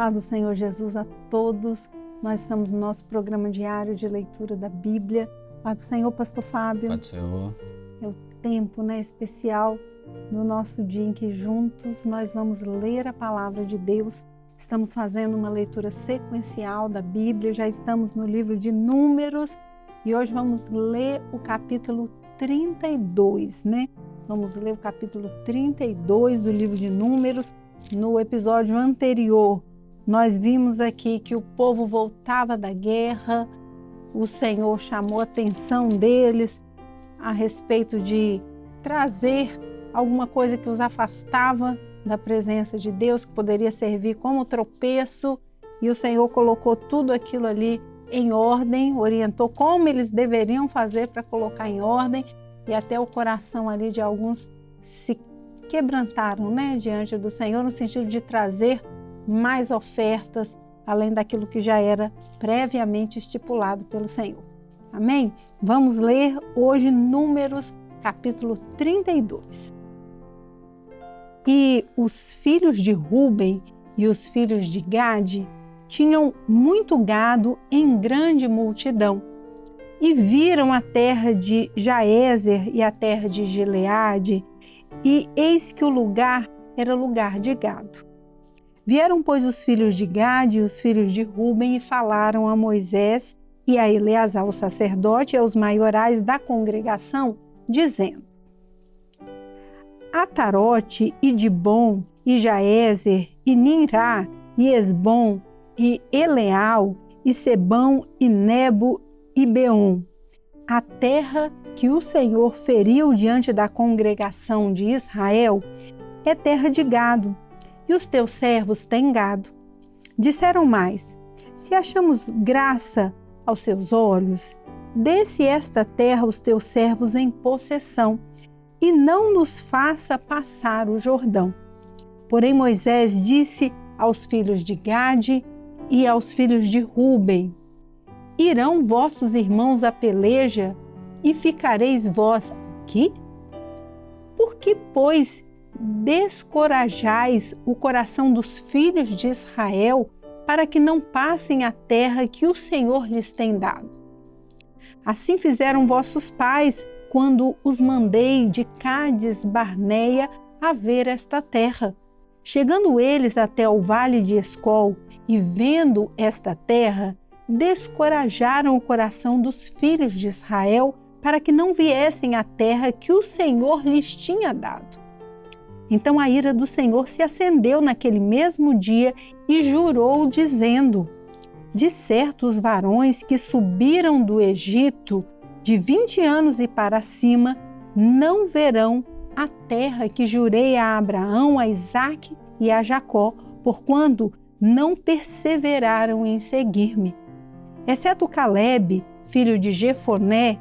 paz do Senhor Jesus a todos. Nós estamos no nosso programa diário de leitura da Bíblia. Paz do Senhor, Pastor Fábio. Paz do Senhor. É o tempo, especial do nosso dia em que juntos nós vamos ler a palavra de Deus. Estamos fazendo uma leitura sequencial da Bíblia, já estamos no livro de Números e hoje vamos ler o capítulo 32, Vamos ler o capítulo 32 do livro de Números. No episódio anterior, nós vimos aqui que o povo voltava da guerra, o Senhor chamou a atenção deles a respeito de trazer alguma coisa que os afastava da presença de Deus, que poderia servir como tropeço, e o Senhor colocou tudo aquilo ali em ordem, orientou como eles deveriam fazer para colocar em ordem, e até o coração ali de alguns se quebrantaram, diante do Senhor, no sentido de trazer mais ofertas, além daquilo que já era previamente estipulado pelo Senhor. Amém? Vamos ler hoje Números, capítulo 32. E os filhos de Ruben e os filhos de Gade tinham muito gado em grande multidão, e viram a terra de Jaézer e a terra de Gileade, e eis que o lugar era lugar de gado. Vieram, pois, os filhos de Gade e os filhos de Ruben e falaram a Moisés e a Eleazar, o sacerdote, e aos maiorais da congregação, dizendo: Atarote e Dibom e Jaézer e Ninrá e Esbom e Eleal e Sebão e Nebo e Beom, a terra que o Senhor feriu diante da congregação de Israel é terra de gado, e os teus servos têm gado. Disseram mais: se achamos graça aos seus olhos, dê-se esta terra aos teus servos em possessão, e não nos faça passar o Jordão. Porém Moisés disse aos filhos de Gade e aos filhos de Ruben: irão vossos irmãos à peleja, e ficareis vós aqui? Por que, pois, descorajais o coração dos filhos de Israel para que não passem a terra que o Senhor lhes tem dado? Assim fizeram vossos pais quando os mandei de Cádiz Barneia a ver esta terra. Chegando eles até o vale de Escol e vendo esta terra, descorajaram o coração dos filhos de Israel para que não viessem à terra que o Senhor lhes tinha dado. Então a ira do Senhor se acendeu naquele mesmo dia e jurou, dizendo: de certo os varões que subiram do Egito de 20 anos e para cima não verão a terra que jurei a Abraão, a Isaque e a Jacó, porquanto não perseveraram em seguir-me. Exceto Calebe, filho de Jefoné,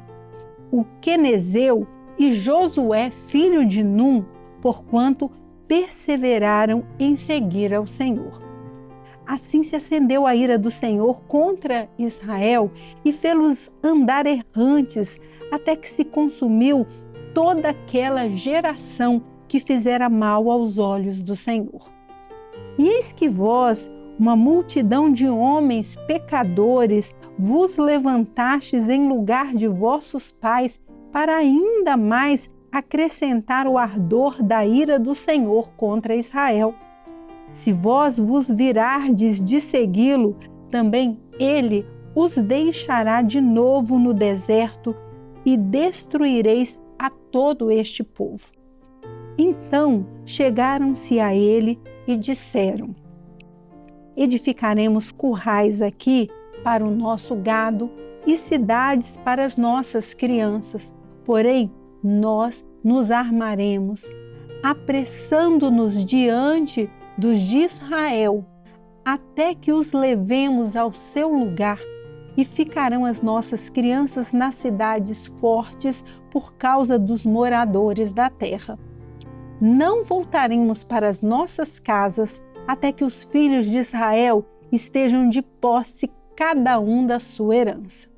o quenezeu, e Josué, filho de Num, porquanto perseveraram em seguir ao Senhor. Assim se acendeu a ira do Senhor contra Israel e fê-los andar errantes, até que se consumiu toda aquela geração que fizera mal aos olhos do Senhor. E eis que vós, uma multidão de homens pecadores, vos levantastes em lugar de vossos pais para ainda mais acrescentar o ardor da ira do Senhor contra Israel. Se vós vos virardes de segui-lo, também ele os deixará de novo no deserto e destruireis a todo este povo. Então chegaram-se a ele e disseram: edificaremos currais aqui para o nosso gado e cidades para as nossas crianças, porém nós nos armaremos, apressando-nos diante dos de Israel, até que os levemos ao seu lugar, e ficarão as nossas crianças nas cidades fortes por causa dos moradores da terra. Não voltaremos para as nossas casas até que os filhos de Israel estejam de posse cada um da sua herança.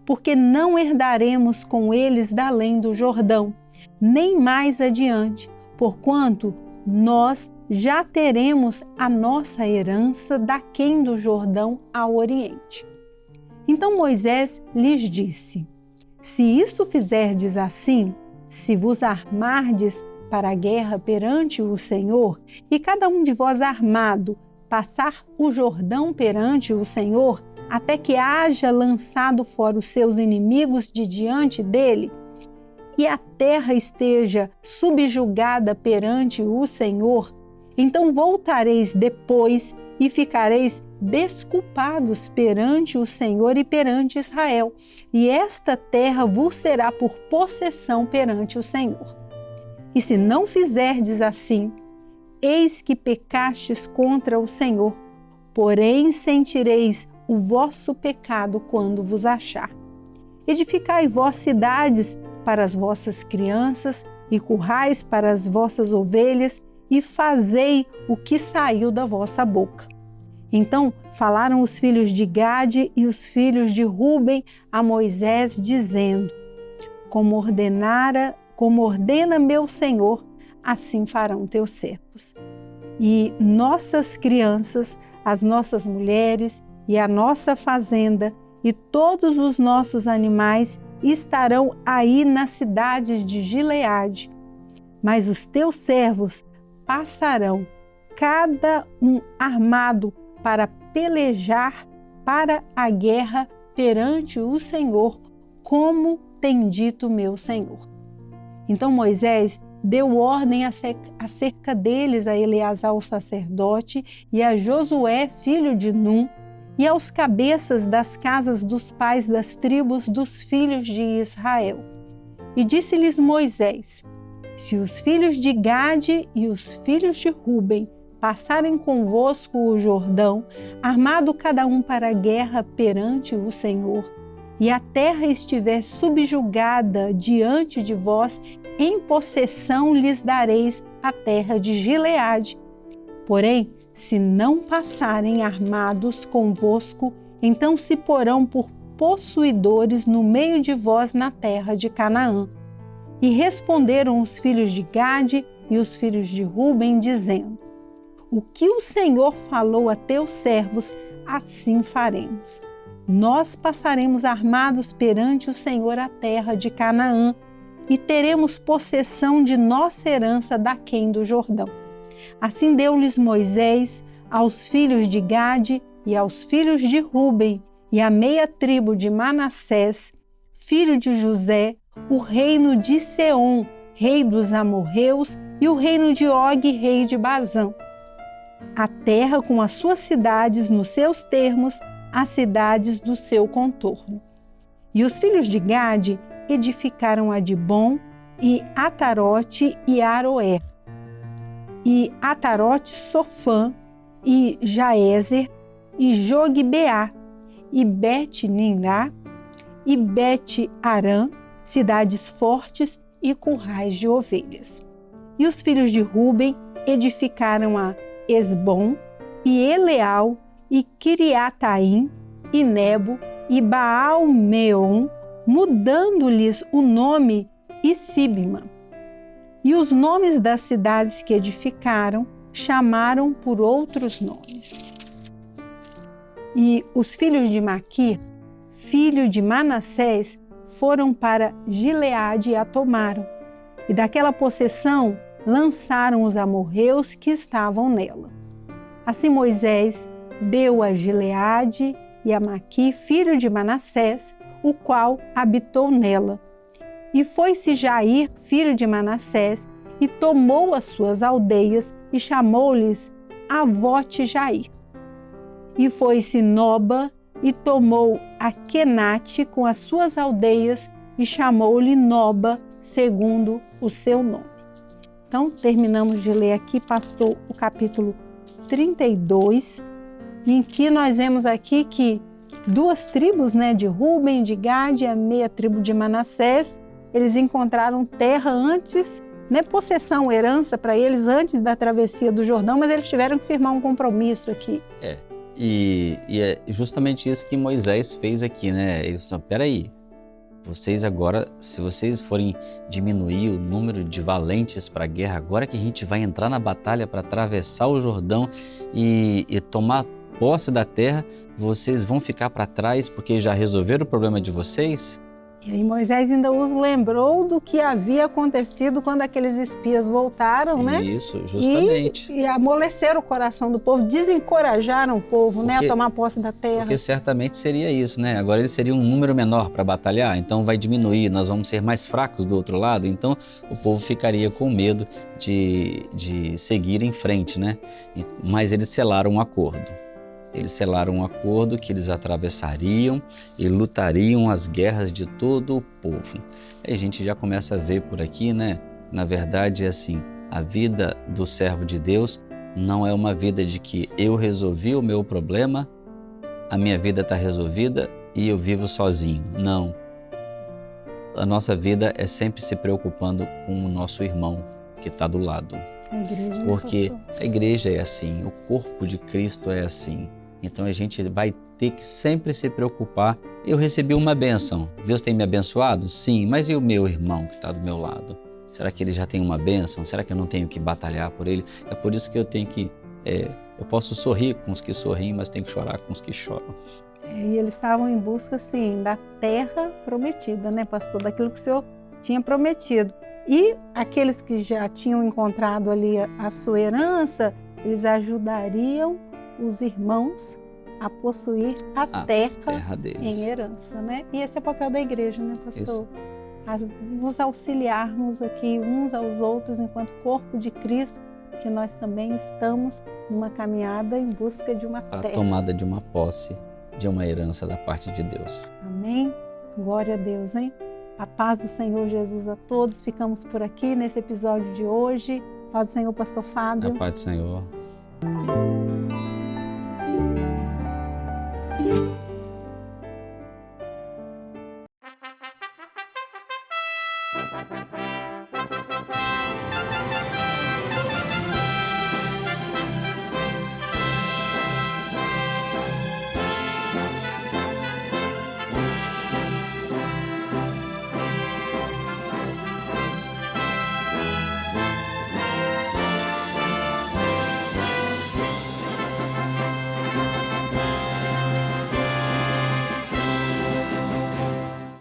Porque não herdaremos com eles da além do Jordão, nem mais adiante, porquanto nós já teremos a nossa herança daquém do Jordão ao oriente. Então Moisés lhes disse: se isso fizerdes assim, se vos armardes para a guerra perante o Senhor, e cada um de vós armado passar o Jordão perante o Senhor, até que haja lançado fora os seus inimigos de diante dele, e a terra esteja subjugada perante o Senhor, então voltareis depois e ficareis desculpados perante o Senhor e perante Israel, e esta terra vos será por possessão perante o Senhor. E se não fizerdes assim, eis que pecastes contra o Senhor, porém sentireis o vosso pecado quando vos achar. Edificai vós cidades para as vossas crianças e currais para as vossas ovelhas, e fazei o que saiu da vossa boca. Então falaram os filhos de Gade e os filhos de Ruben a Moisés, dizendo: como ordena meu Senhor, assim farão teus servos. E nossas crianças, as nossas mulheres e a nossa fazenda e todos os nossos animais estarão aí na cidade de Gileade. Mas os teus servos passarão, cada um armado, para pelejar para a guerra perante o Senhor, como tem dito meu Senhor. Então Moisés deu ordem acerca deles a Eleazar o sacerdote e a Josué filho de Num, e aos cabeças das casas dos pais das tribos dos filhos de Israel. E disse-lhes Moisés: se os filhos de Gade e os filhos de Ruben passarem convosco o Jordão, armado cada um para a guerra perante o Senhor, e a terra estiver subjugada diante de vós, em possessão lhes dareis a terra de Gileade. Porém, se não passarem armados convosco, então se porão por possuidores no meio de vós na terra de Canaã. E responderam os filhos de Gade e os filhos de Ruben, dizendo: o que o Senhor falou a teus servos, assim faremos. Nós passaremos armados perante o Senhor a terra de Canaã, e teremos possessão de nossa herança daquém do Jordão. Assim deu-lhes Moisés aos filhos de Gade e aos filhos de Ruben e à meia tribo de Manassés, filho de José, o reino de Seom, rei dos amorreus, e o reino de Og, rei de Bazã. A terra com as suas cidades nos seus termos, as cidades do seu contorno. E os filhos de Gade edificaram Adibom e Atarote e Aroer, e Atarote Sofã e Jaézer e Jogbeá e Bet-Nimrá e Bet-Arã, cidades fortes e currais de ovelhas. E os filhos de Ruben edificaram a Esbom e Eleal e Kiriataim e Nebo e Baal-meon, mudando-lhes o nome Sibma. E os nomes das cidades que edificaram chamaram por outros nomes. E os filhos de Maquir, filho de Manassés, foram para Gileade e a tomaram. E daquela possessão lançaram os amorreus que estavam nela. Assim Moisés deu a Gileade e a Maquir, filho de Manassés, o qual habitou nela. E foi-se Jair, filho de Manassés, e tomou as suas aldeias e chamou-lhes Avote-Jair. E foi-se Noba e tomou a Quenate com as suas aldeias e chamou-lhe Noba, segundo o seu nome. Então, terminamos de ler aqui, pastor, o capítulo 32, em que nós vemos aqui que duas tribos, de Ruben, de Gade, a meia tribo de Manassés, eles encontraram terra antes, possessão, herança para eles antes da travessia do Jordão, mas eles tiveram que firmar um compromisso aqui. E é justamente isso que Moisés fez aqui, Ele falou: peraí, Vocês agora, se vocês forem diminuir o número de valentes para a guerra, agora que a gente vai entrar na batalha para atravessar o Jordão e tomar posse da terra, vocês vão ficar para trás porque já resolveram o problema de vocês? E aí Moisés ainda os lembrou do que havia acontecido quando aqueles espias voltaram, né? Isso, justamente. E amoleceram o coração do povo, desencorajaram o povo, né, a tomar posse da terra. Porque certamente seria isso, né? Agora eles seriam um número menor para batalhar, então vai diminuir, nós vamos ser mais fracos do outro lado, então o povo ficaria com medo de seguir em frente, né? Mas eles selaram um acordo. Eles selaram um acordo que eles atravessariam e lutariam as guerras de todo o povo. Aí a gente já começa a ver por aqui, né? Na verdade, é assim, a vida do servo de Deus não é uma vida de que eu resolvi o meu problema, a minha vida está resolvida e eu vivo sozinho. Não. A nossa vida é sempre se preocupando com o nosso irmão que está do lado. A igreja, porque pastor? a igreja é assim, o corpo de Cristo é assim. Então a gente vai ter que sempre se preocupar. Eu recebi uma bênção, Deus tem me abençoado? Sim, mas e o meu irmão que está do meu lado? Será que ele já tem uma bênção? Será que eu não tenho que batalhar por ele? É por isso que eu tenho que... eu posso sorrir com os que sorriem, mas tenho que chorar com os que choram. E eles estavam em busca, sim, da terra prometida, né, pastor? Daquilo que o Senhor tinha prometido. E aqueles que já tinham encontrado ali a sua herança, eles ajudariam os irmãos a possuir a terra deles em herança, né? E esse é o papel da igreja, né, pastor? Nos auxiliarmos aqui uns aos outros enquanto corpo de Cristo, que nós também estamos numa caminhada em busca de uma terra. A tomada de uma posse, de uma herança da parte de Deus. Amém? Glória a Deus, hein? A paz do Senhor Jesus a todos. Ficamos por aqui nesse episódio de hoje. Paz do Senhor, pastor Fábio. A paz do Senhor.